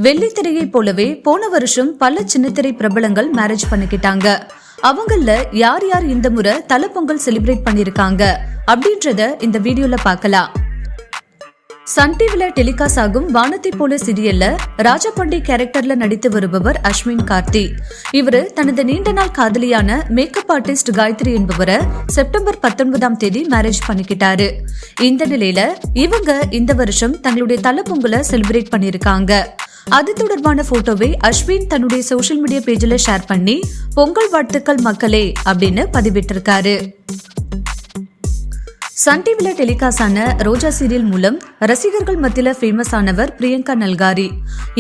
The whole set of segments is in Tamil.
வெள்ளித்திரையை போலவே போன வருஷம் பல சின்னத்திரை பிரபலங்கள் மேரேஜ் பண்ணிக்கிட்டாங்க. அவங்கள யார் யார் இந்த முறை தல பொங்கல் செலிப்ரேட் பண்ணிருக்காங்க அப்படின்றத இந்த வீடியோல பார்க்கலாம். சன் டிவில டெலிகாஸ்ட் ஆகும் வானத்தை போல சீரியல்ல ராஜபாண்டி கேரக்டர்ல நடித்து வருபவர் அஸ்வின் கார்த்தி. இவரு தனது நீண்ட நாள் காதலியான மேக்கப் ஆர்டிஸ்ட் காயத்ரி என்பவரை செப்டம்பர் 19ஆம் தேதி மேரேஜ் பண்ணிக்கிட்டாரு. இந்த நிலையில இவங்க இந்த வருஷம் தங்களுடைய தல பொங்கலை செலிப்ரேட் பண்ணிருக்காங்க. அது தொடர்பான போட்டோவை அஸ்வின் தன்னுடைய சோசியல் மீடியா பேஜ்ல ஷேர் பண்ணி பொங்கல் வாழ்த்துக்கள் மக்களே அப்படின்னு பதிவிட்டிருக்காரு. சன் டிவில டெலிகாஸ்ட் ஆன ரோஜா சீரியல் மூலம் ரசிகர்கள் மத்தியில ஃபேமஸ் ஆனவர் பிரியங்கா நல்காரி.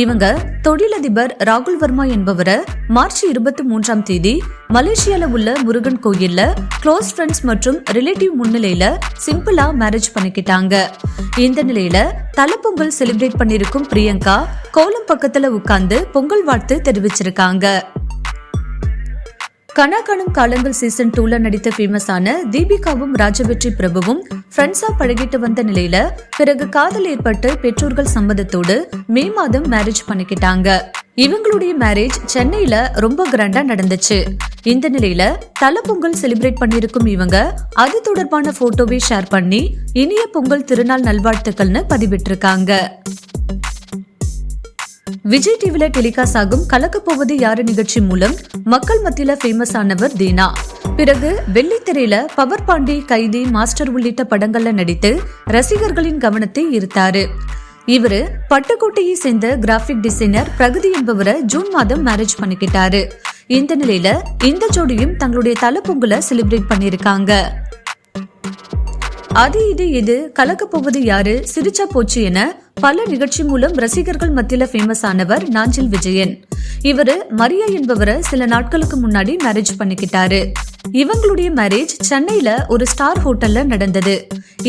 இவங்க தொழிலதிபர் ராகுல் வர்மா என்பவரை மார்ச் 23ஆம் தேதி மலேசியால உள்ள முருகன் கோயில்ல க்ளோஸ் ஃப்ரெண்ட்ஸ் மற்றும் ரிலேட்டிவ் முன்னிலையில சிம்பிளா மேரேஜ் பண்ணிக்கிட்டாங்க. இந்த நிலையில தல பொங்கல் செலிப்ரேட் பண்ணிருக்கும் பிரியங்கா கோலம் பக்கத்துல உட்கார்ந்து பொங்கல் வாழ்த்து தெரிவிச்சிருக்காங்க. கனாகாணும் காலங்கள் சீசன் 2ல நடித்த ஃபேமஸ் ஆன தீபிகாவும் ராஜவெற்றி பிரபுவும் ஃப்ரெண்ட்ஸா பழகிட்டு வந்த நிலையில பிறகு காதல் ஏற்பட்டு பெற்றோர்கள் சம்மதத்தோடு மே மாதம் மேரேஜ் பண்ணிக்கிட்டாங்க. இவங்களுடைய மேரேஜ் சென்னையில ரொம்ப கிராண்டா நடந்துச்சு. இந்த நிலையில தல பொங்கல் செலிப்ரேட் பண்ணிருக்கும் இவங்க அது தொடர்பான போட்டோவை ஷேர் பண்ணி இனிய பொங்கல் திருநாள் நல்வாழ்த்துக்கள்னு பதிவிட்டிருக்காங்க. விஜய் டிவில டெலிகாஸ்ட் ஆகும் கலக்க போவது யாரு நிகழ்ச்சி மூலம் மக்கள் மத்தியில ஃபேமஸ் ஆனவர் தீனா. பிறகு வெள்ளித்திரையில பவர் பாண்டி, கைதி, மாஸ்டர் உள்ளிட்ட படங்கள்ல நடித்து ரசிகர்களின் கவனத்தை ஈர்த்தாரு. இவரு பட்டுக்கோட்டையை சேர்ந்த கிராபிக் டிசைனர் பிரகதி என்பவரை ஜூன் மாதம் மேரேஜ் பண்ணிக்கிட்டாரு. இந்த நிலையில இந்த ஜோடியும் தங்களுடைய தல பொங்கலை செலிப்ரேட் பண்ணிருக்காங்க. அது இது கலக்க போவது யாரு, சிரிச்சா போச்சு என பல நிகழ்ச்சி மூலம் ரசிகர்கள் மத்தியில ஃபேமஸ் ஆனவர் நாஞ்சில் விஜயன். இவரு மரியா என்பவரை சில நாட்களுக்கு முன்னாடி மேரேஜ் பண்ணிக்கிட்டாரு. இவங்களுடைய மேரேஜ் சென்னையில ஒரு ஸ்டார் ஹோட்டல்ல நடந்தது.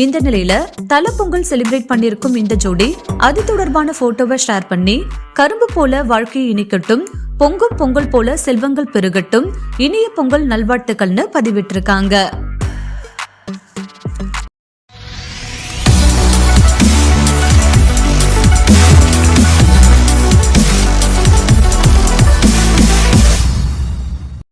இந்த நிலையில தல பொங்கல் செலிப்ரேட் பண்ணிருக்கும் இந்த ஜோடி அது தொடர்பான போட்டோவை ஷேர் பண்ணி கரும்பு போல வாழ்க்கையை இனிக்கட்டும், பொங்கும் பொங்கல் போல செல்வங்கள் பெருகட்டும், இனிய பொங்கல் நல்வாழ்த்துக்கள்னு பதிவிட்டிருக்காங்க.